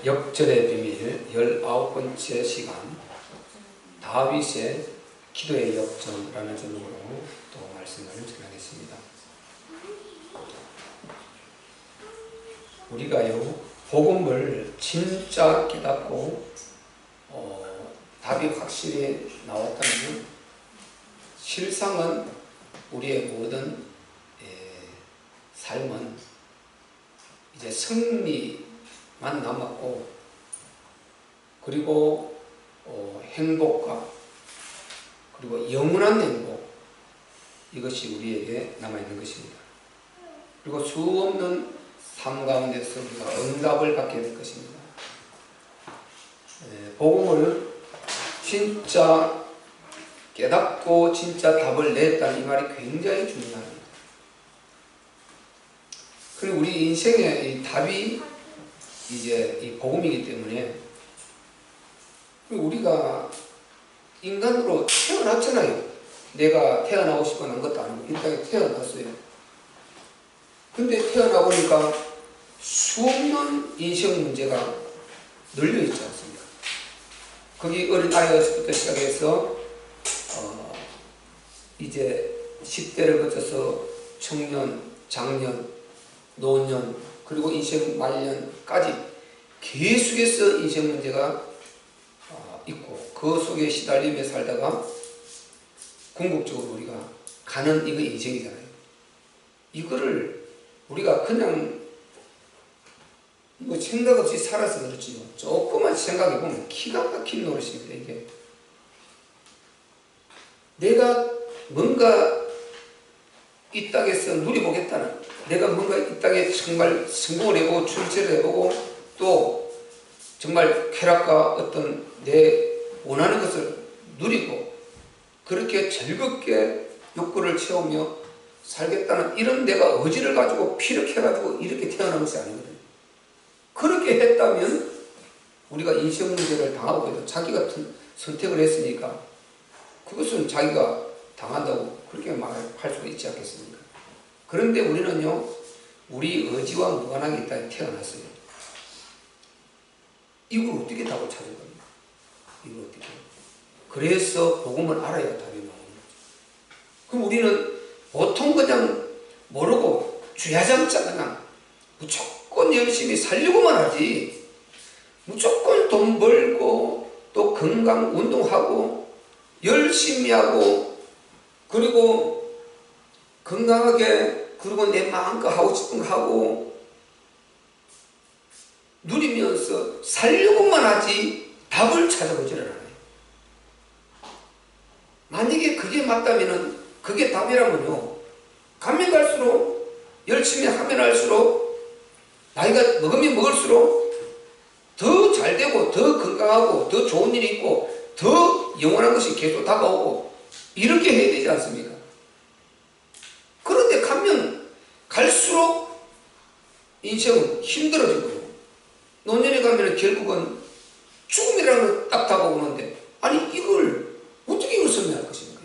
역절의 비밀 19번째 시간 다윗의 기도의 역전이라는 제목으로 또 말씀을 전하겠습니다. 우리가요 복음을 진짜 깨닫고 답이 확실히 나왔다면 실상은 우리의 모든 삶은 이제 승리만 남았고, 그리고 행복과 그리고 영원한 행복, 이것이 우리에게 남아있는 것입니다. 그리고 수없는 삶 가운데서 우리가 응답을 받게 될 것입니다. 복음을 진짜 깨닫고 진짜 답을 냈다는 이 말이 굉장히 중요합니다. 그리고 우리 인생의 이 답이 이제 이 복음이기 때문에, 우리가 인간으로 태어났잖아요. 내가 태어나고 싶어 한 것도 아니고 이 땅에 태어났어요. 근데 태어나 보니까 수없는 인생 문제가 널려 있지 않습니까? 거기 어린 아이에서부터 시작해서 이제 10대를 거쳐서 청년, 장년, 노년, 그리고 인생 말년까지 계속해서 인생 문제가 있고, 그 속에 시달리며 살다가 궁극적으로 우리가 가는 이거 인생이잖아요. 이거를 우리가 그냥 뭐 생각 없이 살아서 그렇지요. 조금만 생각해 보면 기가 막힌 노릇입니다. 이게 내가 뭔가 이 땅에서 누려보겠다는, 내가 뭔가 이 땅에 정말 성공을 해보고 출세를 해보고 또 정말 쾌락과 어떤 내 원하는 것을 누리고 그렇게 즐겁게 욕구를 채우며 살겠다는 이런 내가 의지를 가지고 피력해가지고 이렇게 태어난 것이 아니거든요. 그렇게 했다면 우리가 인생 문제를 당하고 해도 자기 같은 선택을 했으니까 그것은 자기가 당한다고 그렇게 말할 수가 있지 않겠습니까? 그런데 우리는요, 우리 의지와 무관하게 이 땅에 태어났어요. 이걸 어떻게 답을 찾을 겁니까? 이걸 어떻게? 그래서 복음을 알아야 답이 나오는 거죠. 그럼 우리는 보통 그냥 모르고 주야장자 그냥 무조건 열심히 살려고만 하지, 무조건 돈 벌고 또 건강 운동하고 열심히 하고 그리고 건강하게 그리고 내 마음껏 하고 싶은 거 하고 누리면서 살려고만 하지 답을 찾아보지를 않아요. 만약에 그게 맞다면, 그게 답이라면요, 가면 갈수록 열심히 하면 할수록 나이가 먹으면 먹을수록 더 잘되고 더 건강하고 더 좋은 일이 있고 더 영원한 것이 계속 다가오고 이렇게 해야 되지 않습니까? 그런데 가면 갈수록 인생은 힘들어지고요. 노년에 가면 결국은 죽음이라는 걸 딱 다가오는데, 아니 이걸 어떻게 이걸 설명할 것입니까?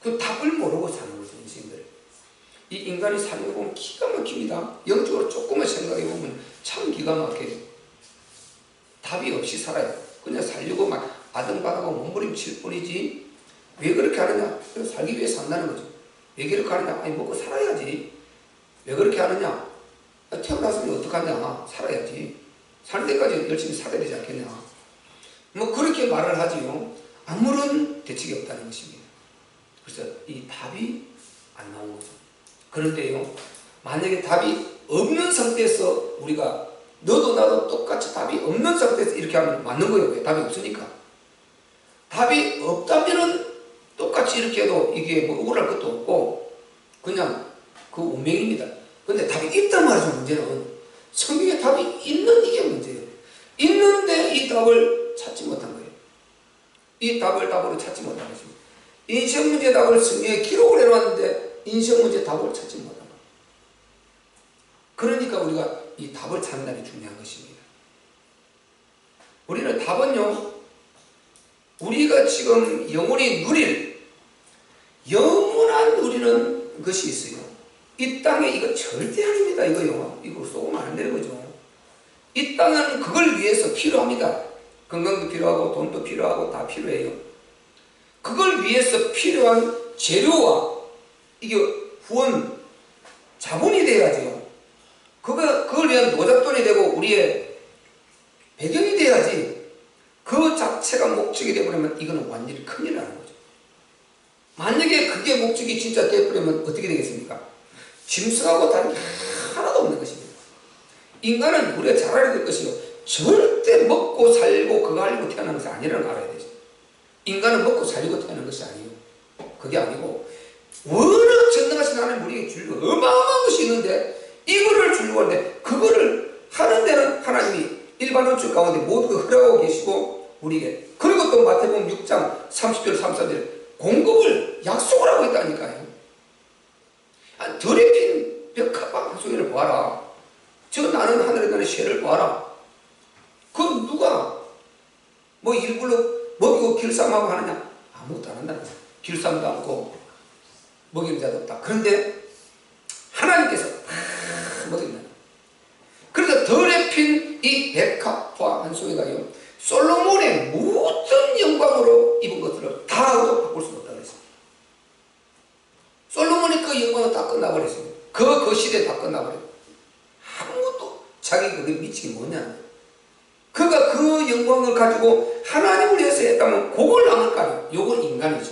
그 답을 모르고 사는 거죠, 인생들. 이 인간이 사는 거 보면 기가 막힙니다. 영적으로 조금만 생각해 보면 참 기가 막혀요. 답이 없이 살아요. 그냥 살려고 막 아등바등하고 몸부림칠 뿐이지 왜 그렇게 하느냐? 살기 위해 산다는 거죠. 왜 그렇게 하느냐? 아니 먹고 살아야지. 왜 그렇게 하느냐? 태어났으면 어떡하냐? 살아야지. 살 때까지 열심히 살아야 되지 않겠냐? 뭐 그렇게 말을 하지요. 아무런 대책이 없다는 것입니다. 그래서 이 답이 안 나온 거죠. 그런데요, 만약에 답이 없는 상태에서 우리가 너도 나도 똑같이 답이 없는 상태에서 이렇게 하면 맞는 거예요. 왜? 답이 없으니까. 답이 없다면은 똑같이 이렇게 해도 이게 뭐 억울할 것도 없고 그냥 그 운명입니다. 근데 답이 있단 말이죠. 문제는 성경에 답이 있는 이게 문제예요. 있는데 이 답을 찾지 못한 거예요. 이 답으로 찾지 못한 것입니다. 인생 문제 답을 성경에 기록을 해놨는데 인생 문제 답을 찾지 못한 거예요. 그러니까 우리가 이 답을 찾는 게 중요한 것입니다. 우리는 답은요, 우리가 지금 영원히 누릴 영원한 누리는 것이 있어요. 이 땅에 이거 절대 아닙니다. 이거요. 이거 쏘면 안 되는 거죠. 이 땅은 그걸 위해서 필요합니다. 건강도 필요하고 돈도 필요하고 다 필요해요. 그걸 위해서 필요한 재료와 이게 후원 자본이 돼야죠. 그걸 위한 노잣돈이 되고 우리의 배경이 돼야지. 그 자체가 목적이 되버리면 이거는 완전히 큰일 나는 거죠. 만약에 그게 목적이 진짜 되버리면 어떻게 되겠습니까? 짐승하고 다른 게 하나도 없는 것입니다. 인간은 우리가 잘 알아야 될 것이요, 절대 먹고 살고 그거 알고 태어난 것이 아니라는 걸 알아야 되죠. 인간은 먹고 살고 태어난 것이 아니에요. 그게 아니고 워낙 전능하신 하나님 우리에게 주려고 어마어마한 것이 있는데 이거를 주려고 하는데 그거를 하는 데는 하나님이 일반 원칙 가운데 모두 허락하고 계시고 우리에게, 그리고 또 마태복음 6장 30절 34절 공급을 약속을 하고 있다니까요. 들에 핀 벽화방 소리를 보아라. 저 나는 하늘에 나는 새를 보아라. 그 누가 뭐 일부러 먹이고 길쌈하고 하느냐? 아무것도 안 한다는 거예요. 길쌈도 않고 먹이는 자도 없다. 그런데 하나님께서 다 먹인다. 그래서 덜에 핀 이 백합화 한 송이가요, 솔로몬의 모든 영광으로 입은 것들을 다 바꿀 수는 없다고 했습니다. 솔로몬이 그 영광을 다 끝나버렸습니다. 그 시대에 다 끝나버렸어요. 아무것도 자기가 그게 미치기 뭐냐. 그가 그 영광을 가지고 하나님을 위해서 했다면 그걸 남을까요? 요건 인간이죠.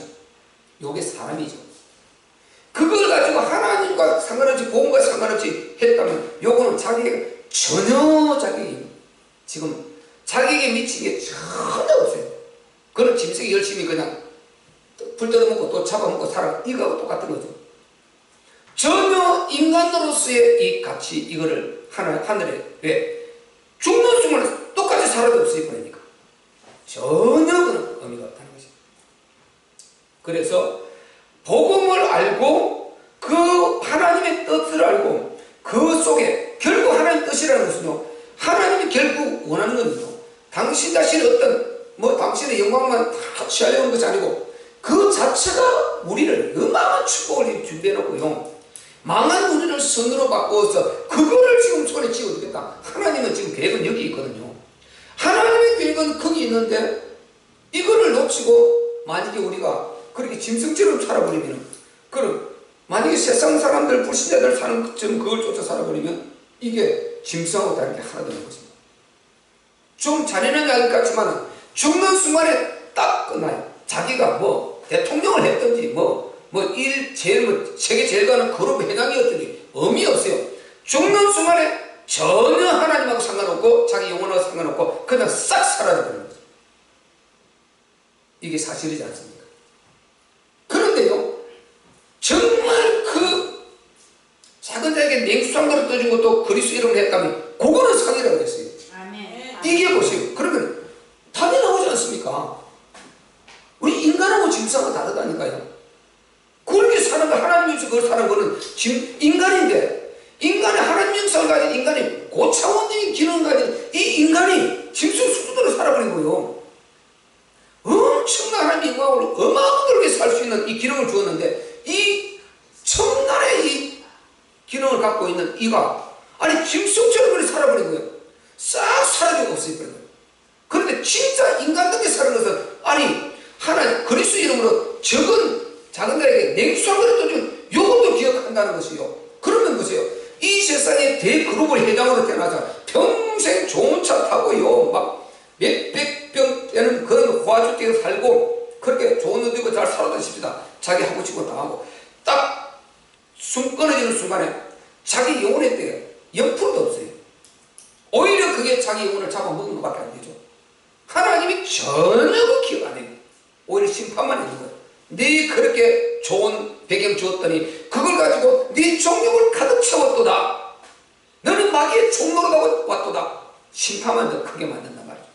요게 사람이죠. 그걸 가지고 하나님과 상관없이 복음과 상관없이 했다면 요거는 자기가 전혀 지금 자기에게 미친 게 전혀 없어요. 그는 짐승이 열심히 그냥 불 뜯어먹고 또 잡아먹고 살아. 이거하고 똑같은 거죠. 전혀 인간으로서의 이 가치, 이거를 하늘에 왜 죽는 순간 똑같이 살아도 없을 거니까 전혀 그런 의미가 없다는 것입니다. 그래서 복음을 알고 그 하나님의 뜻을 알고 그 속에 결국 하나님의 뜻이라는 것은요, 하나님이 결국 원하는 건요, 당신 자신의 어떤 당신의 영광만 다 취하려는 것이 아니고 그 자체가 우리를 어마어마한 축복을 준비해 놓고요, 망한 우리를 선으로 바꾸어서 그거를 지금 손에 쥐어주겠다. 하나님은 지금 계획은 여기 있거든요. 하나님의 계획은 거기 있는데 이거를 놓치고 만약에 우리가 그렇게 짐승처럼 살아버리면, 그럼 만약에 세상 사람들 불신자들 사는 것처럼 그걸 쫓아 살아버리면 이게 짐승하고 다른 게 하나도 없는 것입니다. 좀 잔인한 게 아닐 것 같지만 죽는 순간에 딱 끝나요. 자기가 뭐 대통령을 했든지 세계 제일 가는 그룹 회장이었든지 의미 없어요. 죽는 순간에 전혀 하나님하고 상관없고 자기 영혼하고 상관없고 그냥 싹 사라져버리는 거죠. 이게 사실이지 않습니까? 그런데요, 정말 그 작은 자에게 냉수함으로 떠준 것도 그리스도 이름을 했다면 그거는 상이라고 했어요. 아멘. 이게 보세요. 그러면 답이 나오지 않습니까? 우리 인간하고 짐승하고 다르다니까요. 그렇게 사는 거, 하나님께서 그걸 사는 거는 인간인데, 인간의 하나님 영성을 가진 인간이 고차원적인 기능을 가진 이 인간이 짐승 수준으로 살아버린 거예요. 엄청난 하나님의 영광을 어마어마하게 살 수 있는 이 기능을 주었는데, 이 천날의 이 기능을 갖고 있는 이가 짐승처럼 그렇게 살아버린 거예요. 싹 사라지고 없어져버린 거예요. 그런데 진짜 인간답게 사는 것은 하나님 그리스도 이름으로 작은 자에게 냉수함으로 떠준 요것도 기억한다는 것이요. 그러면 보세요. 이 세상에 대그룹을 회장으로 태어나자 평생 좋은 차 타고요, 막 몇백 병 되는 그런 호화주택에 살고 그렇게 좋은 옷 입고 잘 살아다니십니다. 자기 하고 싶은 거 다 하고 딱 숨 끊어지는 순간에 자기 영혼의 때가 0%도 없어요. 오히려 그게 자기 영혼을 잡아먹은 것밖에 안 되죠. 하나님이 전혀 그 기억 안 해요. 오히려 심판만 해준 거예요. 네 그렇게 좋은 배경 주었더니 그걸 가지고 네 종욕을 가득 채웠도다. 너는 마귀의 종로로 왔도다. 심판만 더 크게 만든단 말이죠.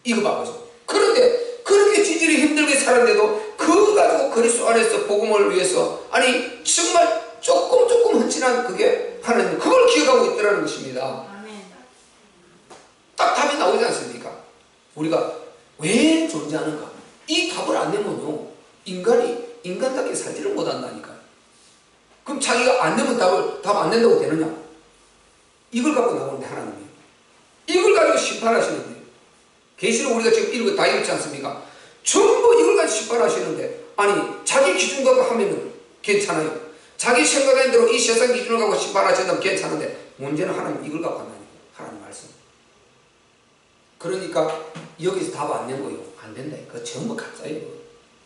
이거 봐보세요. 그런데 그렇게 지질이 힘들게 살았는데도 그거 가지고 그리스도 안에서 복음을 위해서 정말 조금 헌신한 그게 하나님 그걸 기억하고 있더라는 것입니다. 아멘. 딱 답이 나오지 않습니까? 우리가 왜 존재하는가? 이 답을 안 내면요, 인간이 인간답게 살지를 못한다니까요. 그럼 자기가 안 내면 답 안 낸다고 되느냐? 이걸 갖고 나오는데 하나님이 이걸 가지고 심판하시는 거예요. 계시록 우리가 지금 읽고 다 읽지 않습니까? 전부 이걸 가지고 심판하시는데, 아니 자기 기준 갖고 하면은 괜찮아요. 자기 생각하는 대로 이 세상 기준을 갖고 심판하신다면 괜찮은데, 문제는 하나님 이걸 갖고 한다니까. 하나님 말씀. 그러니까 여기서 답 안 낸 거예요. 안 된다. 그거 전부 가짜예요.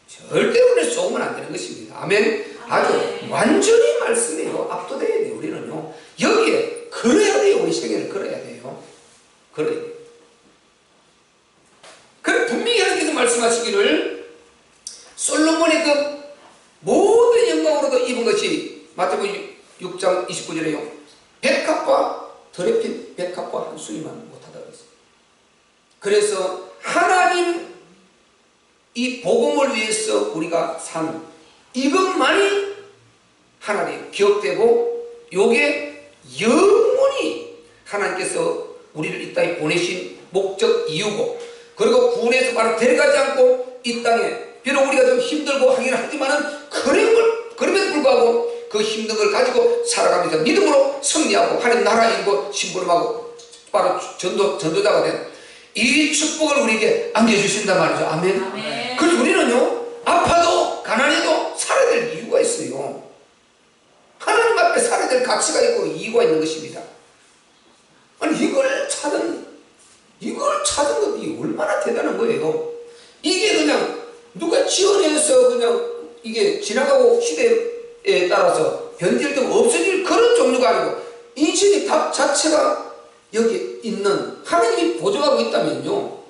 절대로 그래서 속으면 안 되는 것입니다. 아멘. 아주 완전히 말씀이에요. 압도돼야 돼요. 우리는요. 여기에 걸어야 돼요. 우리 세계를 걸어야 돼요. 걸어야 돼요. 그래 분명히 하나님께서 말씀하시기를 솔로몬이 그 모든 영광으로도 입은 것이 마태복음 6장 29절에요. 백합과 더럽힌 백합과 한 수위만 못하다 그랬어요. 그래서 하나님 이 복음을 위해서 우리가 산 이것만이 하나님 기억되고, 요게 영원히 하나님께서 우리를 이 땅에 보내신 목적 이유고, 그리고 구원에서 바로 데려가지 않고 이 땅에 비록 우리가 좀 힘들고 하긴 하지만은 그럼에도 불구하고 그 힘든 걸 가지고 살아가면서 믿음으로 승리하고 하나님 나라 이루고 심부름하고 바로 전도자가 된 이 축복을 우리에게 안겨주신단 말이죠. 아멘. 아멘. 그래서 우리는요, 아파도 가난해도 살아야 될 이유가 있어요. 하나님 앞에 살아야 될 가치가 있고 이유가 있는 것입니다. 아니 이걸 찾은 것이 얼마나 대단한 거예요. 이게 그냥 누가 지어내서 그냥 이게 지나가고 시대에 따라서 변질되고 없어질 그런 종류가 아니고, 인생의 답 자체가 여기 있는 하나님이 보조하고 있다면요,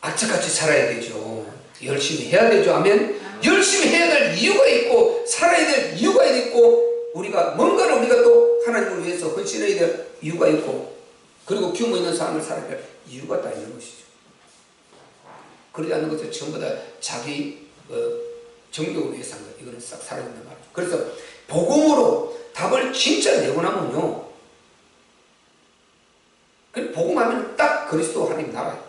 악착같이 살아야 되죠. 열심히 해야 되죠. 아멘. 열심히 해야 될 이유가 있고 살아야 될 이유가 있고, 우리가 뭔가를 우리가 또 하나님을 위해서 헌신해야 될 이유가 있고, 그리고 규모 있는 삶을 살아야 될 이유가 다 있는 것이죠. 그러지 않는 것은 전부 다 자기 정욕을 위해서 한 것. 이거는 싹 사라진단 말이에요. 그래서 복음으로 답을 진짜 내고 나면요, 복음하면 딱 그리스도 하나님 나라예요.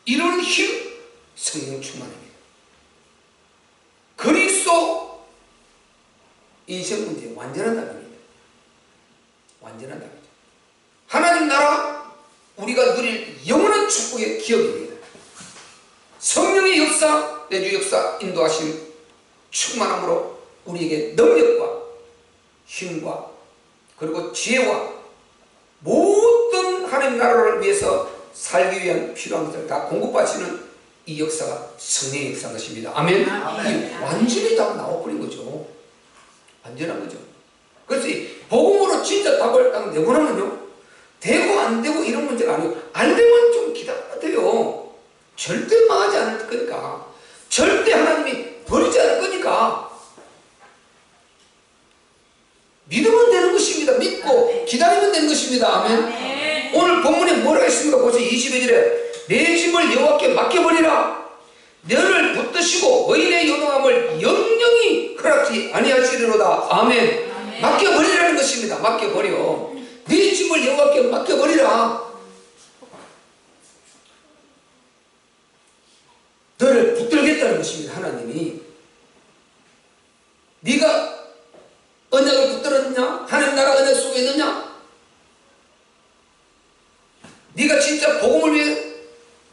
이런 힘 성령 충만입니다. 그리스도 인생 문제 완전한 답입니다. 완전한 답이죠. 하나님 나라 우리가 누릴 영원한 축복의 기업입니다. 성령의 역사, 내주 역사 인도하심 충만함으로 우리에게 능력과 힘과 그리고 지혜와 모든 하나님 나라를 위해서 살기 위한 필요한 것을 다 공급하시는 이 역사가 성령의 역사인 것입니다. 아멘. 이 완전히 다 나와버린 거죠. 완전한 거죠. 그래서 이 복음으로 진짜 답을 딱 내고 나면요, 되고 안 되고 이런 문제가 아니고, 안 되면 좀 기다리면 돼요. 절대 망하지 않을 거니까. 절대 하나님이 버리지 않을 거니까. 믿으면 되는 것입니다. 믿고 기다리면 되는 것입니다. 아멘. 오늘 본문에 뭐라고 했습니까? 보세요. 22절에 내 짐을 여호와께 맡겨버리라. 너를 붙드시고 의인의 요동함을 영영히 허락지 아니하시리로다. 아멘. 맡겨버리라는 것입니다. 맡겨버려. 네 짐을 여호와께 맡겨버리라. 너를 붙들겠다는 것입니다. 하나님이. 네가 언약을 붙들었느냐? 하나님 나라 언약 속에 있느냐? 네가 진짜 복음을 위해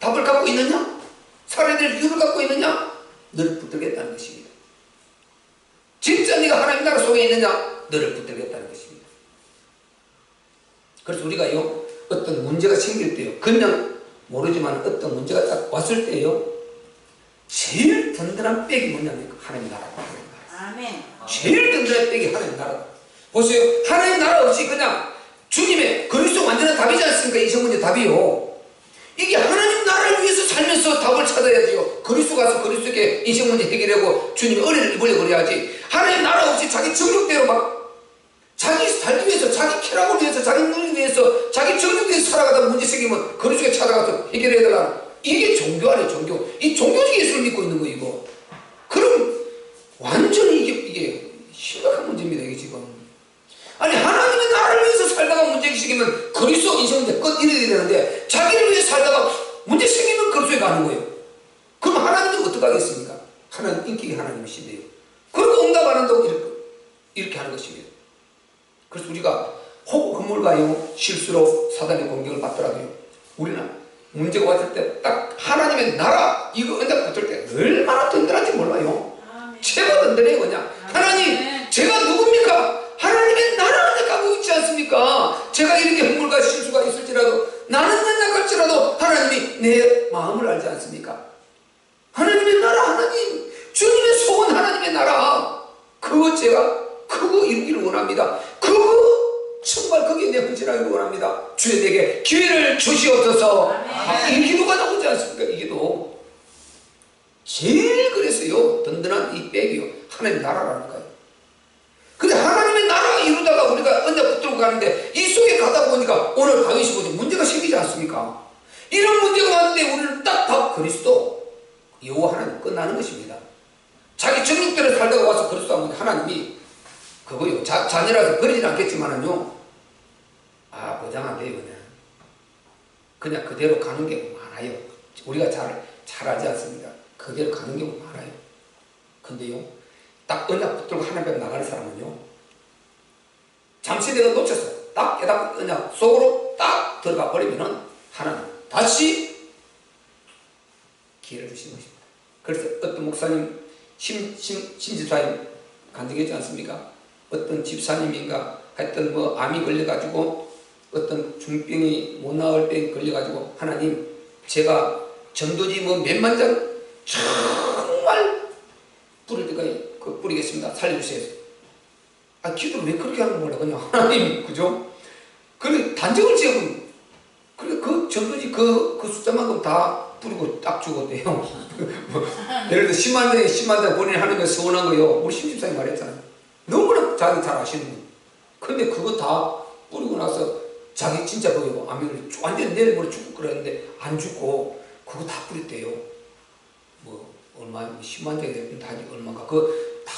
답을 갖고 있느냐? 살아야 될 이유를 갖고 있느냐? 너를 붙들겠다는 것입니다. 진짜 네가 하나님 나라 속에 있느냐? 너를 붙들겠다는 것입니다. 그래서 우리가요, 어떤 문제가 생길 때요, 그냥 모르지만 어떤 문제가 딱 왔을 때요, 제일 든든한 백이 뭐냐면 하나님 나라입니다. 아멘. 제일 든든한 백이 하나님 나라다. 보세요. 하나님 나라 없이 그냥 주님의 그리스도 완전한 답이지 않습니까? 이 성문의 답이요. 이게 하나님 나라를 위해서 살면서 답을 찾아야지요. 그리스도 가서 그리스도께 인생 문제 해결하고 주님의 은혜를 입으려고 그래야지. 하나님 나라 없이 자기 정욕대로 막 자기 살기 위해서, 자기 쾌락을 위해서, 자기 눈을 위해서, 자기 정욕 위해서 살아가다 문제 생기면 그리스도께 찾아가서 해결해야 되나. 이게 종교 아니에요. 종교. 이 종교적 예수를 믿고 있는 거 이거. 그럼 완전히 이게 심각한 문제입니다. 이게 지금. 아니 하나님의 나라를 위해서 살다가 문제 생기면 그리스도 인생 문제 끝 이래야 되는데, 자기를 위해 살다가 문제 생기면 그리스도에 가는 거예요. 그럼 하나님은 어떻게 하겠습니까? 하나님 인격이 하나님이신데요. 그리고 응답 안 한다고 이렇게 하는 것입니다. 그래서 우리가 혹 허물과요 실수로 사단의 공격을 받더라도요 우리는 문제가 왔을 때 딱 하나님의 나라 이거 언약 붙을 때 얼마나 든든한지 몰라요. 최고 든든해요. 그냥 하나님 제가 누굽니까? 하나님의 나라 언약 갖고 있지 않습니까? 제가 이렇게 허물과 실수가 있을지라도 나는 연약할지라도 하나님이 내 마음을 알지 않습니까? 하나님의 나라 하나님 주님의 소원 하나님의 나라 그거 제가 그거 이루기를 원합니다. 그거 정말 거기에 내 헌신하기를 원합니다. 주여 내게 기회를 주시옵소서. 이 기도가 나오지 않습니까? 이 기도 제일 그래서요 든든한 이 백이요 하나님의 나라라니까요. 근데 하나님의 나라 이루다가 우리가 언약 붙들고 가는데 이 속에 가다 보니까 오늘 다윗이 보니 문제가 생기지 않습니까? 이런 문제가 왔는데 우리는 딱 그리스도 여호와 하나님 끝나는 것입니다. 자기 정욕대로 살다가 와서 그리스도 하면 하나님이 그거요 자녀라서 버리진 않겠지만은요 보장 안 돼요. 그냥 그대로 가는 게 많아요. 우리가 잘 알지 않습니까? 그대로 가는 경우 많아요. 근데요 딱 언약 붙들고 하나님 앞에 나가는 사람은요 잠시 내가 놓쳤어 딱 깨닫고 언약 속으로 딱 들어가 버리면은 하나님 다시 기회를 주시는 것입니다. 그래서 어떤 목사님 심지사님 간증했지 않습니까? 어떤 집사님인가 하여튼 암이 걸려가지고 어떤 중병이 못 나을 때 걸려가지고 하나님 제가 전도지 몇만 장 정말 뿌릴 때까지 뿌리겠습니다. 살려주세요. 기도를 왜 그렇게 하는 거 몰라 그냥 하나님 그죠? 그래 단정을 지으면 그래 그 전도지 그 숫자만큼 다 뿌리고 딱 죽었대요. 예를 들어 10만 장 본인이 하는 거 서운한 거요. 우리 심집사님 말했잖아요. 너무나 자기 잘 아시는 분. 근데 그거 다 뿌리고 나서 자기 진짜 그거 암을 완전 내일 모레 죽고 그랬는데 안 죽고 그거 다 뿌렸대요. 얼마 10만 장이 다 얼마가 그거 다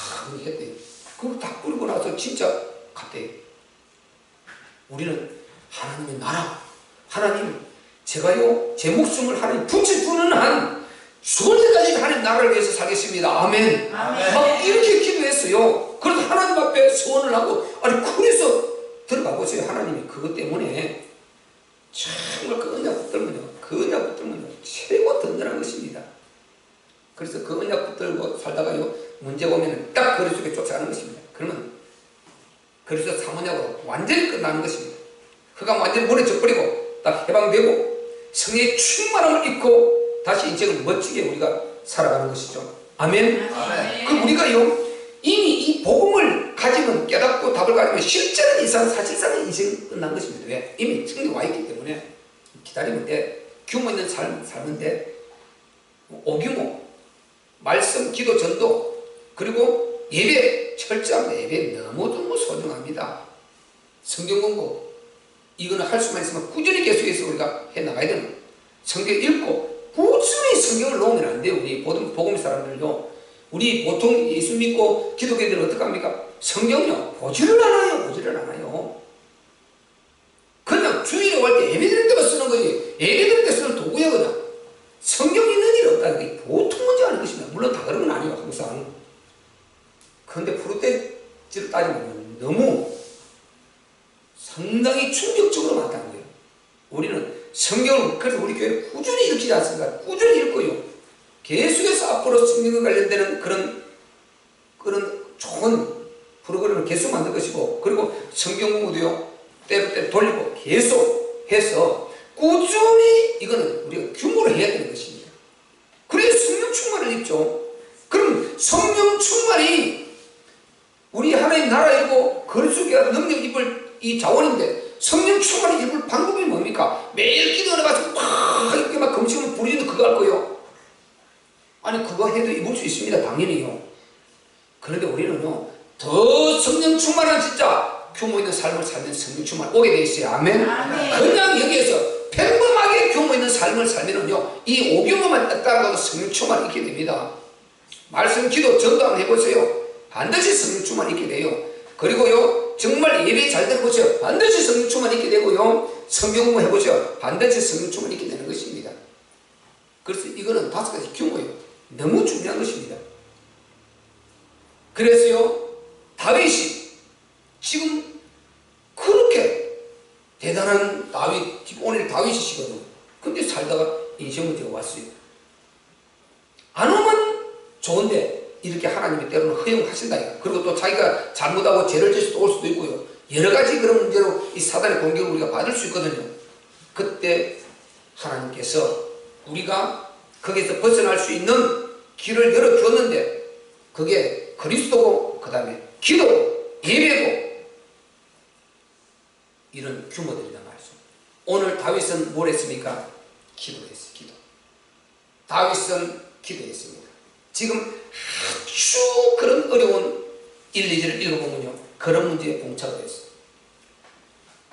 했대요. 그거 다 뿌리고 나서 진짜 갔대요. 우리는 하나님의 나라 하나님 제가요 제 목숨을 하나님 붙이주는 한 죽을 때까지 하나님 나라를 위해서 살겠습니다. 아멘. 막 이렇게 기도했어요. 그래서 하나님 앞에 소원을 하고 그래서 들어가 보세요. 하나님이 그것 때문에 정말 그 언약 붙들면요 최고 든든한 것입니다. 그래서 그 언약 붙들고 살다가요 문제가 오면 딱 그리 속에 쫓아가는 것입니다. 그러면 그래서 사모냐고 완전히 끝나는 것입니다. 그가 완전히 물에 젖버리고 딱 해방되고 성의 충만함을 입고 다시 인생을 멋지게 우리가 살아가는 것이죠. 아멘. 그럼 우리가요 이미 이 복음을 가지면 깨닫고 답을 가지면 실제는 사실상의 인생이 끝난 것입니다. 왜? 이미 성경 와 있기 때문에 기다리면 돼. 규모 있는 삶은 돼. 오규모 말씀, 기도, 전도 그리고 예배 철저합니다. 예배 너무너무 소중합니다. 성경 공부 이거는 할 수만 있으면 꾸준히 계속해서 우리가 해나가야 되는 거예요. 성경 읽고 꾸준히 성경을 놓으면 안 돼요. 우리 복음 사람들요. 우리 보통 예수 믿고 기독교인들은 어떻게 합니까? 성경요 보지를 않아요. 그냥 주일에 올 때 예배 드릴 때만 쓰는 거지 예배 드릴 때 쓰는 도구야 그냥. 성경 있는 일 없다는 게 보통 문제 아닌 것입니다. 물론 다 그런 건 아니에요 항상. 그런데 프로테지를 따지면 너무 상당히 충격적으로 많다는 거예요. 우리는 성경을 그래서 우리 교회를 꾸준히 읽히지 않습니까? 꾸준히 읽고요. 계속해서 앞으로 성경과 관련되는 그런 좋은 프로그램을 계속 만들 것이고 그리고 성경 공부도요 때로 돌리고 계속 해서 꾸준히 이거는 우리가 규모로 해야 되는 것입니다. 그래야 성령 충만을 입죠. 그럼 성령 충만이 우리 하나님 나라이고 그리스도께 능력 입을 이 자원인데 성령 충만이 입을 방법이 뭡니까? 매일 기도해가지고 막 이렇게 막 금식하면 부르짖는 그거 할 거예요. 아니 그거 해도 입을 수 있습니다. 당연히요. 그런데 우리는요 더 성령 충만한 진짜 규모 있는 삶을 살면 성령 충만 오게 돼 있어요. 아멘. 그냥 여기에서 평범하게 규모 있는 삶을 살면은요 이 5규모만 따라가도 성령 충만 있게 됩니다. 말씀, 기도, 전도 한번 해보세요. 반드시 성령 충만 있게 돼요. 그리고요 정말 예배 잘 들어보세요. 반드시 성령 충만 있게 되고요 성경 공부 해보세요. 반드시 성령 충만 있게 되는 것입니다. 그래서 이거는 5가지 규모예요. 너무 중요한 것입니다. 그래서요 다윗이 지금 그렇게 대단한 다윗, 지금 오늘 다윗이시거든요. 근데 살다가 인생 문제가 왔어요. 안 오면 좋은데 이렇게 하나님이 때로는 허용하신다. 그리고 또 자기가 잘못하고 죄를 질 수도 올 수도 있고요. 여러 가지 그런 문제로 이 사단의 공격을 우리가 받을 수 있거든요. 그때 하나님께서 우리가 거기서 벗어날 수 있는 길을 열어주었는데 그게 그리스도고 그 다음에 기도, 예배고 이런 규모들이다 말이죠. 오늘 다윗은 뭘 했습니까? 기도했어요. 기도. 다윗은 기도했습니다. 지금 아주 그런 어려운 1, 2절을 읽어보면요. 그런 문제에 봉착을 했어요.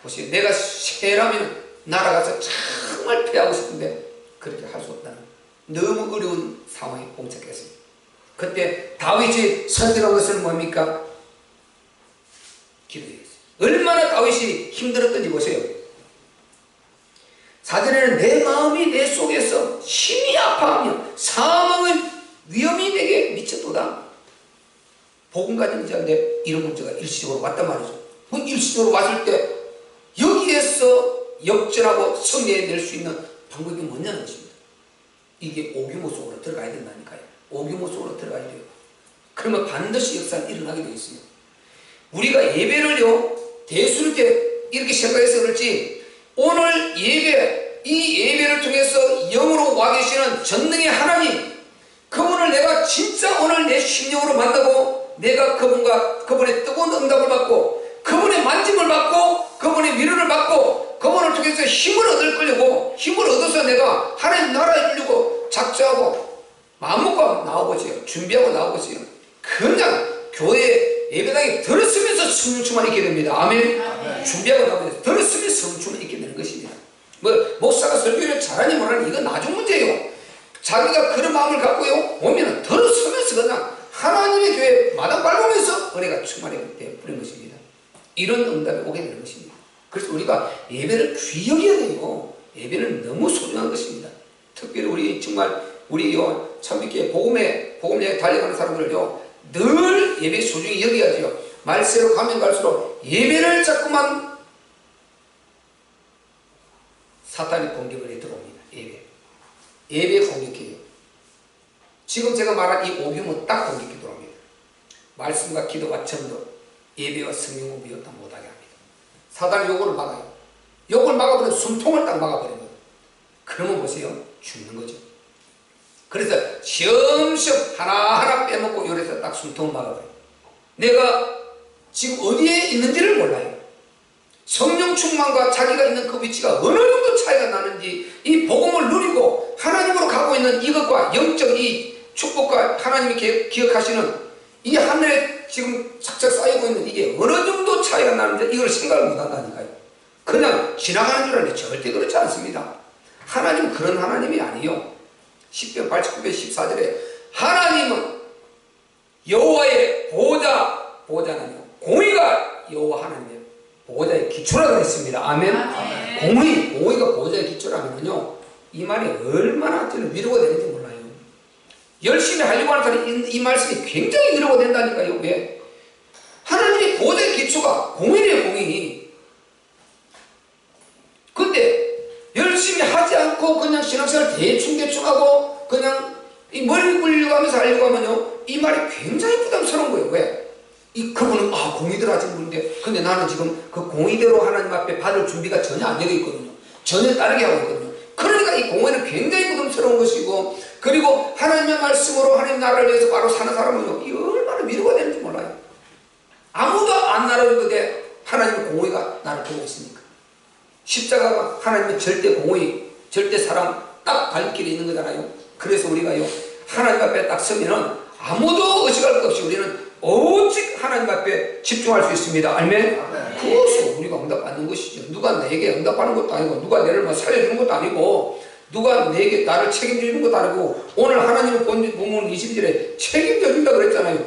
보세요. 내가 세라면 날아가서 정말 피하고 싶은데 그렇게 할 수 없다는 너무 어려운 상황에 봉착했어요. 그때 다윗이 선택한 것은 뭡니까? 기도였어요. 얼마나 다윗이 힘들었던지 보세요. 4절에는 내 마음이 내 속에서 심히 아파하며 사망의 위험이 내게 미쳤도다. 복음 가진 자인데 이런 문제가 일시적으로 왔단 말이죠. 그 일시적으로 왔을 때 여기에서 역전하고 승리해낼 수 있는 방법이 뭐냐는 것입니다. 이게 오규모 속으로 들어가야 된다니까요. 오규모 속으로 들어가야 돼요. 그러면 반드시 역사는 일어나게 되어 있어요. 우리가 예배를요, 대수롭게 이렇게 생각해서 그렇지, 오늘 예배, 이 예배를 통해서 영으로 와 계시는 전능의 하나님, 그분을 내가 진짜 오늘 내 심령으로 만나고 내가 그분의 뜨거운 응답을 받고 그분의 만짐을 받고 그분의 위로를 받고 그분을 통해서 힘을 얻을 거려고 힘을 얻어서 내가 하나님 나라에 주려고 작정하고 마음먹고 나오고지요. 준비하고 나오고지요. 그냥 교회 예배당에 들었으면서 성령충만 있게 됩니다. 아멘. 아멘. 준비하고 나오면서 들었으면 성령충만 있게 되는 것입니다. 목사가 설교를 잘하니 못하니 이건 나중 문제예요. 자기가 그런 마음을 갖고요 오면은 들었으면서 그냥 하나님의 교회 마당 밟으면서 은혜가 충만하게 되는 것입니다. 이런 응답이 오게 되는 것입니다. 그래서 우리가 예배를 귀히 여겨야 돼요. 예배는 너무 소중한 것입니다. 특별히 우리 정말 우리요 참있게 복음에 달려가는 사람들을요 늘 예배 소중히 여겨야죠. 말세로 가면 갈수록 예배를 자꾸만 사탄이 공격을 해 들어옵니다. 예배 공격해요. 지금 제가 말한 이 오경은 딱 공격해 들어옵니다. 말씀과 기도와 전도, 예배와 성령 공부를 다 못하게 합니다. 사단이 요거를 막아요. 요걸 막아버리면 숨통을 딱 막아버리면 그러면 보세요. 죽는 거죠. 그래서 시험시험 하나하나 빼먹고 요래서 딱 숨통을 막아버려요. 내가 지금 어디에 있는지를 몰라요. 성령 충만과 자기가 있는 그 위치가 어느 정도 차이가 나는지 이 복음을 누리고 하나님으로 가고 있는 이것과 영적 이 축복과 하나님이 기억하시는 이 하늘에 지금 착착 쌓이고 있는 이게 어느 정도 차이가 나는지 이걸 생각을 못 한다니까요. 그냥 지나가는 줄 알았는데 절대 그렇지 않습니다. 하나님은 그런 하나님이 아니에요. 10편 89편 14절에 하나님은 여호와의 보호자는요 공의가 여호와 하나님의 보호자의 기초라고 했습니다. 아멘. 공의가 보호자의 기초라면요 이 말이 얼마나 저는 위로가 되는지 몰라요. 열심히 하려고 하는 사람이 이 말씀이 굉장히 위로가 된다니까요. 왜? 하나님의 보호자의 기초가 공의래요. 공의. 근데 열심히 하지 않고 그냥 신앙생활 대충 하고 그냥 이 머리 굴리려고 하면서 하려고 하면요 이 말이 굉장히 부담스러운 거예요. 왜? 그분은 공의대로 하신 분인데 근데 나는 지금 그 공의대로 하나님 앞에 받을 준비가 전혀 안 되어 있거든요. 전혀 따르게 하고 있거든요. 그러니까 이 공의는 굉장히 부담스러운 것이고 그리고 하나님의 말씀으로 하나님 나라를 위해서 바로 사는 사람은요 이 얼마나 위로가 되는지 몰라요. 아무도 안 나라줘도 돼. 하나님의 공의가 나를 보고 있으니까. 십자가가 하나님의 절대 공의, 절대 사랑 딱 갈 길이 있는 거잖아요. 그래서 우리가요 하나님 앞에 딱 서면은 아무도 의식할 것 없이 우리는 오직 하나님 앞에 집중할 수 있습니다. 아멘. 그것으로 우리가 응답받는 것이죠. 누가 내게 응답하는 것도 아니고 누가 나를 살려주는 것도 아니고 누가 내게 나를 책임져주는 것도 아니고 오늘 하나님의 본문 20절에 책임져 준다 그랬잖아요.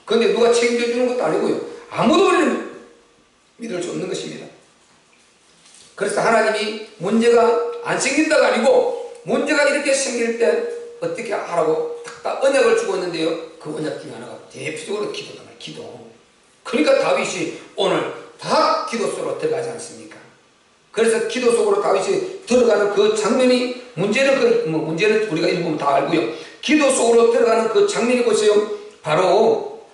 그런데 누가 책임져 주는 것도 아니고요. 아무도 우리는 믿을 수 없는 것입니다. 그래서 하나님이 문제가 안 생긴다가 아니고 문제가 이렇게 생길 때 어떻게 하라고 딱 언약을 주고 있는데요. 그 언약 중에 하나가 대표적으로 기도다. 기도. 그러니까 다윗이 오늘 다 기도 속으로 들어가지 않습니까? 그래서 기도 속으로 다윗이 들어가는 그 장면이 문제는 우리가 읽으면 다 알고요. 기도 속으로 들어가는 그 장면이 보세요. 바로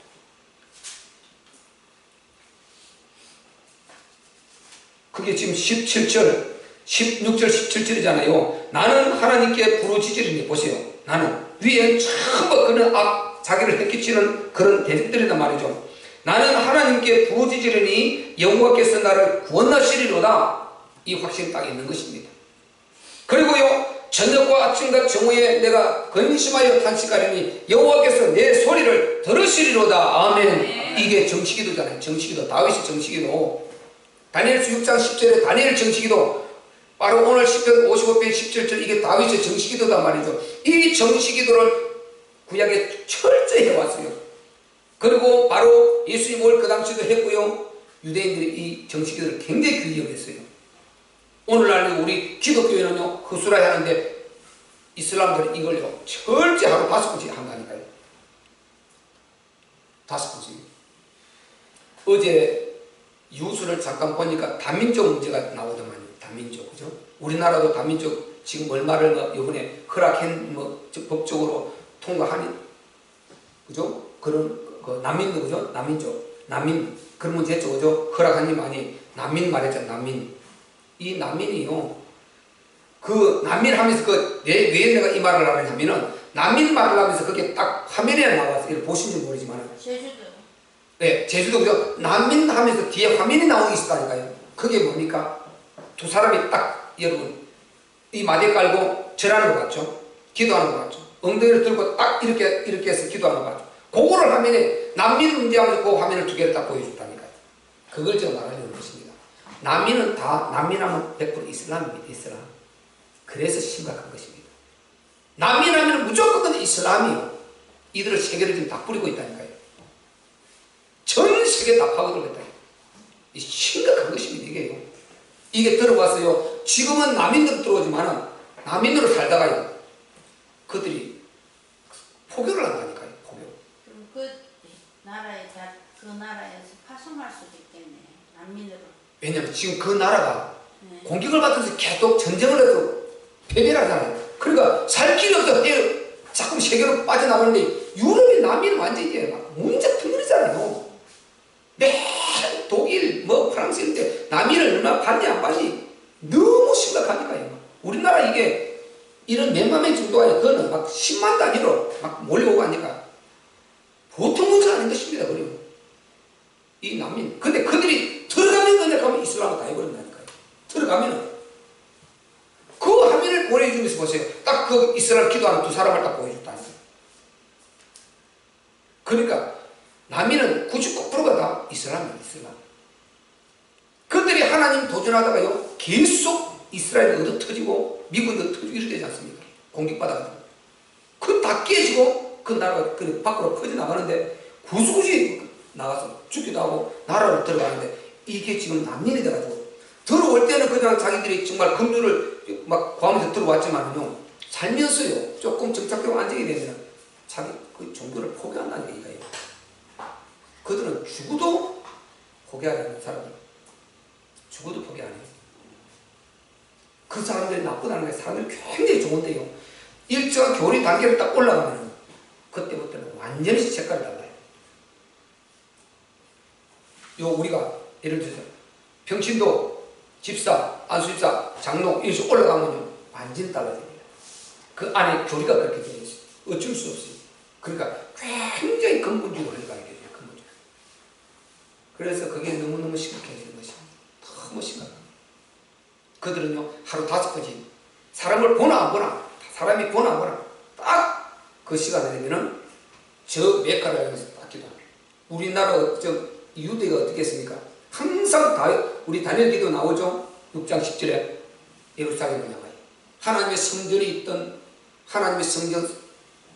그게 지금 17절, 16절, 17절이잖아요. 나는 하나님께 부르짖으리니 보세요. 나는 위에 전부 그런 자기를 해끼치는 그런 대적들이란 말이죠. 나는 하나님께 부르짖으리니 여호와께서 나를 구원하시리로다. 이 확신이 딱 있는 것입니다. 그리고요, 저녁과 아침과 정오에 내가 근심하여 탄식하리니 여호와께서 내 소리를 들으시리로다. 아멘. 이게 정식기도잖아요. 정식기도. 다윗의 정식기도. 다니엘서 6장 10절에 다니엘 정식기도, 바로 오늘 10편 55편 17절, 이게 다윗의 정식기도단 말이죠. 이 정식기도를 구약에 철저히 해왔어요. 그리고 바로 예수님 올 그 당시도 했고요. 유대인들이 이 정식기도를 굉장히 귀히 여겼어요. 오늘날 우리 기독교회는요, 허술하게 하는데 이슬람들은 이걸요 철저히 하루 5번씩 한다니까요. 5번씩. 어제 뉴스를 잠깐 보니까 다민족 문제가 나오더만요. 다민족, 그죠? 우리나라도 다민족 지금 얼마를 이번에 허락한 법적으로 통과하니, 그죠? 그런 난민도, 그죠? 난민족, 난민 그런 문제 했죠, 그죠? 허락하니 많이 난민 말했죠, 난민. 이 난민이요, 그 난민 하면서 왜 내가 이 말을 하냐면은, 난민 말을 하면서 그게 딱 화면에 나와서, 이걸 보신지 모르지만 제주도. 네, 제주도, 그죠? 난민 하면서 뒤에 화면이 나오기 있었다니까요. 그게 뭡니까? 두 사람이 딱, 여러분, 이 마대 깔고 절하는 거 같죠? 기도하는 거 같죠? 엉덩이를 들고 딱 이렇게 해서 기도하는 거 같죠? 그거를 화면에, 난민 문제하면서 그 화면을 두 개를 딱 보여줬다니까요. 그걸 제가 말하려는 것입니다. 난민은 다, 난민하면 100% 이슬람입니다. 이슬람. 그래서 심각한 것입니다. 난민하면 무조건 이슬람이요. 이들을 세계를 지금 다 뿌리고 있다니까요. 전 세계 다 파고들고 있다. 이 심각한 것입니다. 이게요. 이게 들어와서요, 지금은 난민으로 들어오지만은 난민으로 살다가요, 그들이 포교를 한다니까요. 포교. 그럼 그 나라에서 파송할 수도 있겠네. 난민으로. 왜냐하면 지금 그 나라가 공격을 받으면서 계속 전쟁을 해서 패배를 하잖아요. 그러니까 살 길이 없어 자꾸 세계로 빠져나가는데, 유럽의 난민은 완전히 막 문제 터뜨리잖아요. 매일 독일, 프랑스 이런데 난민을 얼마나 받니 안 받니 너무 심각하니까요. 우리나라 이게 이런 몇만 명 정도가 아니라 그거는 막 10만 단위로 막 몰려오고 하니까 보통 문제가 아닌 것입니다. 그리고 이 난민, 근데 그들이 들어가면 그냥 가면 이슬람을 다 해버린다니까요. 들어가면은 그 화면을 보내주면서 보세요. 딱 그 이슬람 기도하는 두 사람을 딱 보여줬다니까요. 그러니까 난민은 99%가 다 이슬람이에요. 이슬람. 그들이 하나님 도전하다가요, 계속 이스라엘이 얻어 터지고 미국이 얻어 터지고 이렇게 되지 않습니까? 공격받아가지고 그 다 깨지고 그 나라가 그 밖으로 퍼져나가는데 구수구시 나가서 죽기도 하고 나라로 들어가는데, 이게 지금 난민이 돼가지고 들어올 때는 그냥 자기들이 정말 금주를 막 구하면서 들어왔지만요, 살면서요 조금 정착되고 안정이 되면 자기 그 종교를 포기한다는 얘기예요. 그들은 죽어도 포기하지 않는 사람들. 죽어도 포기 안 해요. 그 사람들이 나쁘다는 게 사람들이 굉장히 좋은데요, 일정한 교리 단계를 딱 올라가면 그때부터는 완전히 색깔이 달라요. 우리가 예를 들어서 평신도 집사, 안수집사, 장로 이런 식으로 올라가면 완전히 달라집니다. 그 안에 교리가 그렇게 되어 있어요. 어쩔 수 없어요. 그러니까 굉장히 근본적으로 흘러가게 돼요. 근본적으로. 그래서 그게 너무너무 심각해지는 것입니다. 너무 심각합니다. 그들은요, 하루 5번씩 사람을 보나 안 보나, 사람이 보나 안 보나 딱 그 시간이 되면은 저 메카를 향해서 딱 기도합니다. 우리나라 유대가 어떻게 했습니까? 항상 우리 다니엘 기도 나오죠? 6장 10절에 예루살렘을 향하여, 하나님의 성전이 있던 하나님의 성전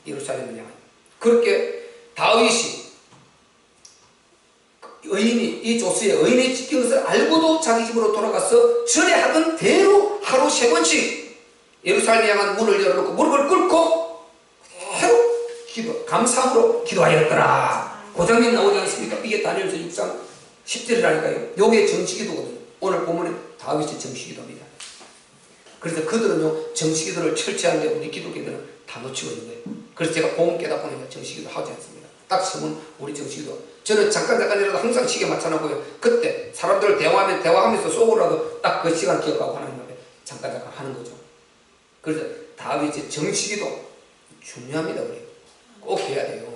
예루살렘을 향하여. 그렇게 다윗이 이 조수의 의인이 지킨 것을 알고도 자기 집으로 돌아가서 전에 하던 대로 하루 3번씩 예루살렘에 향한 문을 열어놓고 무릎을 꿇고 그대로 감사함으로 기도하였더라. 그 장면 나오지 않습니까? 이게 다니엘서 6장 10절이라니까요. 요게 정치기도거든요. 오늘 본문에 다윗의 정식기도입니다. 그래서 그들은요 정식기도를 철저한데 우리 기독교들은 다 놓치고 있는 거예요. 그래서 제가 복음 깨닫고 보니까 정식기도 하지 않습니다. 딱 서면 우리 정식기도. 저는 잠깐이라도 항상 시계 맞춰놓고요. 그때 사람들 대화하면서 속으로라도 딱 그 시간 기억하고 하나님 앞에 잠깐 하는 거죠. 그래서 다윗의 정식기도 중요합니다. 우리 꼭 해야 돼요.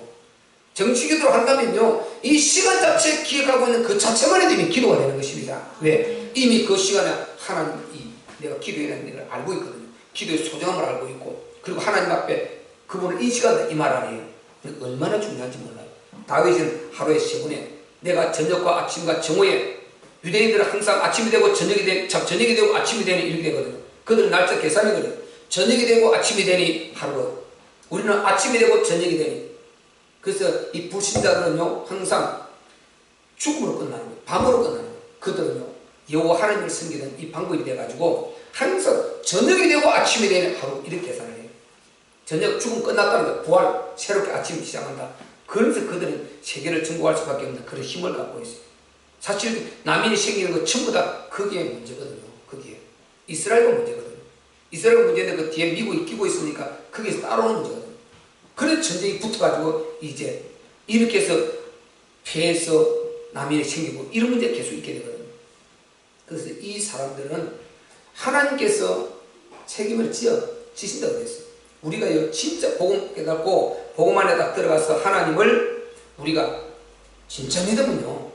정식기도를 한다면요 이 시간 자체 기억하고 있는 그 자체만 해도 이미 기도가 되는 것입니다. 왜? 이미 그 시간에 하나님이 내가 기도해야 되는 걸 알고 있거든요. 기도의 소중함을 알고 있고 그리고 하나님 앞에 그분을 인식한다 이 말 아니에요. 얼마나 중요한지 몰라요. 다윗은 하루에 3번에 내가 저녁과 아침과 정오에 유대인들은 항상 아침이 되고 저녁이 되고 아침이 되니 이렇게 되거든요. 그들은 날짜 계산이거든요. 저녁이 되고 아침이 되니 하루, 우리는 아침이 되고 저녁이 되니. 그래서 이 불신자들은요 항상 죽음으로 끝나는 거예요. 밤으로 끝나는 거예요. 그들은요 여호와 하나님을 섬기는 이 방법이 돼가지고 항상 저녁이 되고 아침이 되는 하루 이렇게 계산을 해요. 저녁 죽음 끝났다는 거 부활 새롭게 아침이 시작한다. 그래서 그들은 세계를 정복할 수밖에 없는 그런 힘을 갖고 있어요. 사실 남인이 생기는 거 전부 다 그게 문제거든요. 그게 이스라엘과 문제거든요. 이스라엘 문제인데 그 뒤에 미국이 끼고 있으니까 그게 따라오는 문제거든요. 그래서 전쟁이 붙어가지고 이제 이렇게 해서 폐해서 남인이 생기고 이런 문제가 계속 있게 되거든요. 그래서 이 사람들은 하나님께서 책임을 지신다고 그랬어요. 우리가 진짜 복음 깨닫고 복음 안에 딱 들어가서 하나님을 우리가 진짜 믿으면요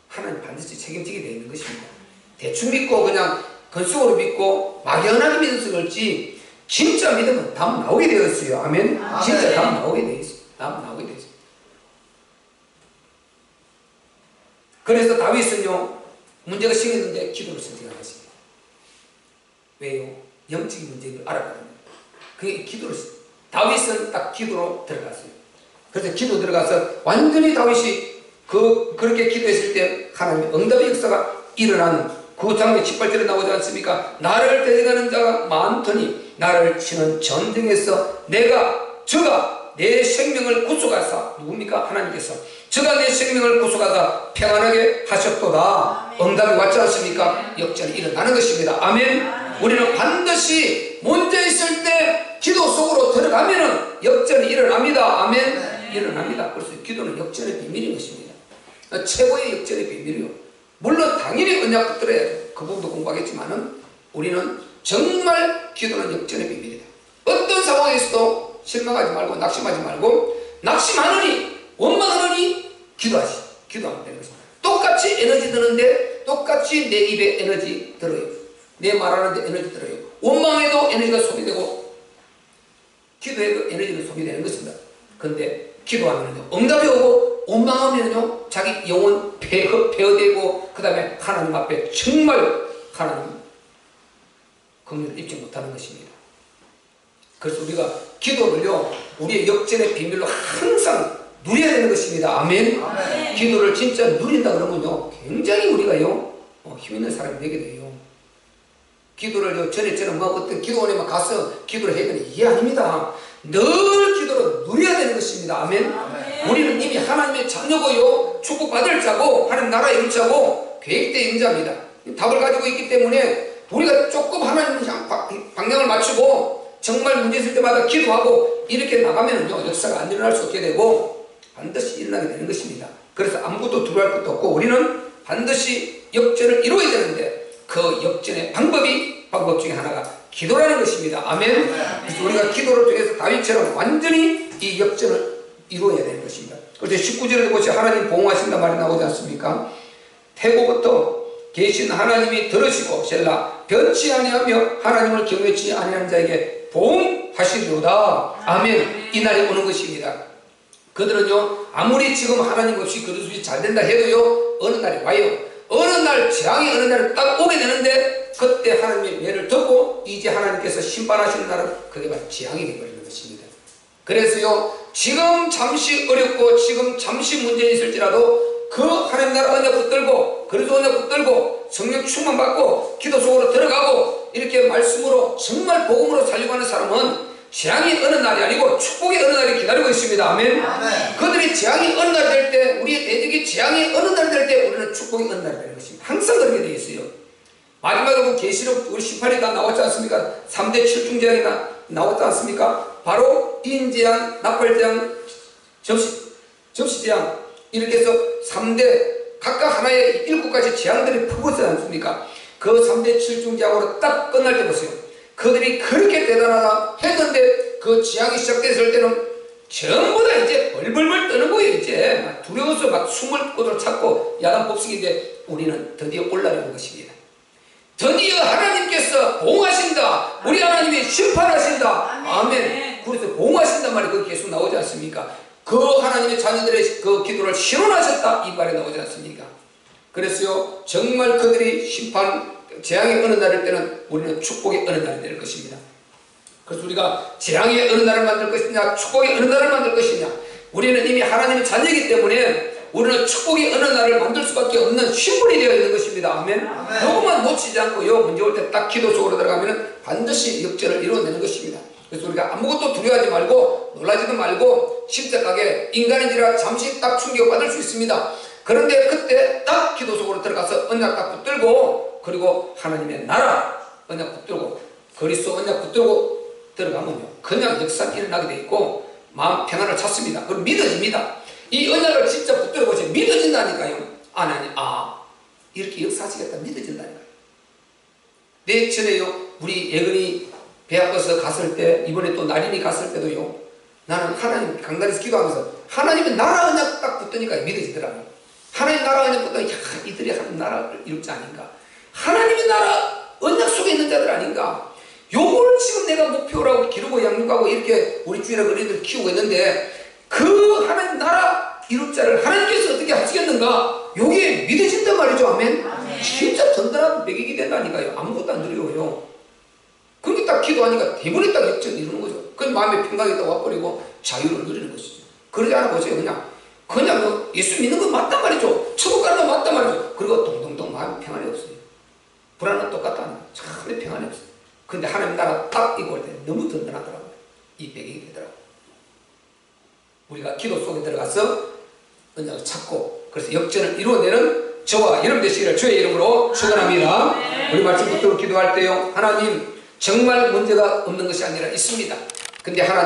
하나님 반드시 책임지게 되어 있는 것입니다. 대충 믿고 그냥 건속으로 믿고 막연하게 믿어서 그렇지 진짜 믿으면 답 나오게 되어 있어요. 아멘. 진짜 답 나오게 되어 있어요. 답 나오게 되어 있어요. 그래서 다윗은요 문제가 생겼는데 기도를 선택한 것입니다. 왜요? 영적인 문제를 알았거든요. 그게 기도를 다윗은 딱 기도로 들어갔어요. 그래서 기도 들어가서 완전히 다윗이 그렇게 기도했을 때 하나님의 응답의 역사가 일어나는 그 장면이 18절에 나오지 않습니까? 나를 데려가는 자가 많더니 나를 치는 전쟁에서 저가 내 생명을 구속하사 누굽니까? 하나님께서 저가 내 생명을 구속하사 평안하게 하셨도다. 응답이 왔지 않습니까? 역전이 일어나는 것입니다. 아멘. 우리는 반드시 문제 있을 때 기도 속으로 들어가면은 역전이 일어납니다. 아멘. 일어납니다. 그래서 기도는 역전의 비밀인 것입니다. 최고의 역전의 비밀이요. 물론 당연히 언약 붙들어야 돼요. 그 부분도 공부하겠지만은 우리는 정말 기도는 역전의 비밀이다. 어떤 상황에서도 실망하지 말고 낙심하지 말고 낙심하느니 원망하느니 기도하면 되는 것입니다. 똑같이 에너지 드는데 똑같이 내 입에 에너지 들어요. 내 말하는데 에너지 들어요. 원망해도 에너지가 소비되고 기도해도 에너지가 소비되는 것입니다. 그런데 기도하면요 응답이 오고 원망하면요 자기 영혼 폐허되고 그 다음에 하나님 앞에 정말 하나님 긍휼을 입지 못하는 것입니다. 그래서 우리가 기도를요 우리의 역전의 비밀로 항상 누려야 되는 것입니다. 아멘. 아멘. 기도를 진짜 누린다 그러면요 굉장히 우리가요 힘 있는 사람이 되게 돼요. 기도를 전에처럼 뭐 어떤 기도원에만 가서 기도를 해야 되는 이게 아닙니다. 늘 기도로 누려야 되는 것입니다. 아멘. 아멘. 우리는 이미 하나님의 자녀고요 축복받을 자고 하나님 나라의 일자고 계획된 인자입니다. 답을 가지고 있기 때문에 우리가 조금 하나님 방향을 맞추고 정말 문제 있을 때마다 기도하고 이렇게 나가면요 역사가 안 일어날 수 없게 되고 반드시 일어나게 되는 것입니다. 그래서 아무것도 두려워할 것도 없고 우리는 반드시 역전을 이루어야 되는데 그 역전의 방법 중에 하나가 기도라는 것입니다. 아멘. 그래서 우리가 기도를 통해서 다윗처럼 완전히 이 역전을 이루어야 되는 것입니다. 그래서 19절에 보시 하나님 보응하신단 말이 나오지 않습니까? 태고부터 계신 하나님이 들으시고 셀라 변치 아니하며 하나님을 경외치 아니하는 자에게 보응하시리로다. 아멘. 이 날이 오는 것입니다. 그들은요 아무리 지금 하나님 없이 그릇이 잘 된다 해도요 어느 날이 와요. 어느 날 재앙이 어느 날 딱 오게 되는데 그때 하나님의 매를 듣고 이제 하나님께서 심판하시는 날은 그게 바로 재앙이 되어버리는 것입니다. 그래서요 지금 잠시 어렵고 지금 잠시 문제 있을지라도 그 하나님 나라 언약 붙들고 그리스도 언약 붙들고 성령 충만 받고 기도 속으로 들어가고 이렇게 말씀으로 정말 복음으로 살려고 하는 사람은 재앙이 어느 날이 아니고 축복의 어느 날이 기다리고 있습니다. 아멘. 아멘. 그들이 재앙이 어느 날 될 때 우리의 대적이 재앙이 어느 날 될 때 우리는 축복이 어느 날 되는 것입니다. 항상 그렇게 되어 있어요. 마지막으로 계시록 우리 18회가 나왔지 않습니까? 3대 7중재앙이 나왔지 않습니까? 바로 인재앙, 나팔재앙, 접시재앙 이렇게 해서 3대 각각 하나의 7가지 재앙들이 퍼붓지 않습니까? 그 3대 7중재앙으로 딱 끝날 때 보세요. 그들이 그렇게 대단하다 했는데 그 재앙이 시작됐을 때는 전부 다 이제 벌벌벌 떠는 거예요. 이제 막 두려워서 막 숨을 곳으로 찾고 야단 법석인데 우리는 드디어 올라가는 것입니다. 드디어 하나님께서 보응하신다. 우리 하나님이 심판하신다. 아멘. 그래서 보응하신단 말이 거기 계속 나오지 않습니까? 그 하나님의 자녀들의 그 기도를 실현하셨다. 이 말이 나오지 않습니까? 그래서요, 정말 그들이 심판, 재앙의 어느 날일 때는 우리는 축복의 어느 날이 될 것입니다. 그래서 우리가 재앙의 어느 날을 만들 것이냐, 축복의 어느 날을 만들 것이냐, 우리는 이미 하나님의 자녀이기 때문에 우리는 축복의 어느 날을 만들 수밖에 없는 신분이 되어 있는 것입니다. 아멘. 요것만 놓치지 않고요, 문제 올 때 딱 기도 속으로 들어가면 반드시 역전을 이루어내는 것입니다. 그래서 우리가 아무것도 두려워하지 말고 놀라지도 말고 침착하게 인간인지라 잠시 딱 충격받을 수 있습니다. 그런데 그때 딱 기도 속으로 들어가서 언약 딱 붙들고, 그리고 하나님의 나라 언약 붙들고 그리스도 언약 붙들고 들어가면요, 그냥 역사가 일어나게 돼 있고 마음 평안을 찾습니다. 그럼 믿어집니다. 이 언약을 진짜 붙들어 보세요. 믿어진다니까요. 하나님, 이렇게 역사하시겠다. 믿어진다니까요. 내 전에요, 우리 예근이 배 아파서 갔을 때, 이번에 또 나린이 갔을 때도요, 나는 하나님 강단에서 기도하면서 하나님의 나라 언약 딱 붙으니까 믿어지더라고요. 하나님 나라 언약 붙으니까, 이들이 하나님 나라를 이룰 자 아닌가, 하나님의 나라 언약 속에 있는 자들 아닌가, 요걸 지금 내가 목표라고 기르고 양육하고 이렇게 우리 주일에 그리들 키우고 있는데, 그 하나님 나라 이룰 자를 하나님께서 어떻게 하시겠는가, 요게 믿어진단 말이죠. 아멘. 진짜 든든한 배경이 된다니까요. 아무것도 안 두려워요. 그렇게 딱 기도하니까 대부분이 딱 역전 이루는 거죠. 그 마음의 평강이 딱 와버리고 자유를 누리는 것이죠. 그러지 않아 보세요. 그냥 예수 믿는 건 맞단 말이죠. 천국 가는 건 맞단 말이죠. 그리고 동동동 마음이 평안이 없어요. 불안은 똑같다는 거예요. 참 평안이 없어요. 근데 하나님 나라 딱 이거 올 때 너무 든든하더라고요. 이 배경이 되더라고요. 우리가 기도 속에 들어가서 언약을 찾고 그래서 역전을 이루어내는 저와 여러분 되시기를 주의 이름으로 축원합니다. 우리 말씀 붙들고 기도할 때요, 하나님 정말 문제가 없는 것이 아니라 있습니다. 근데 하나님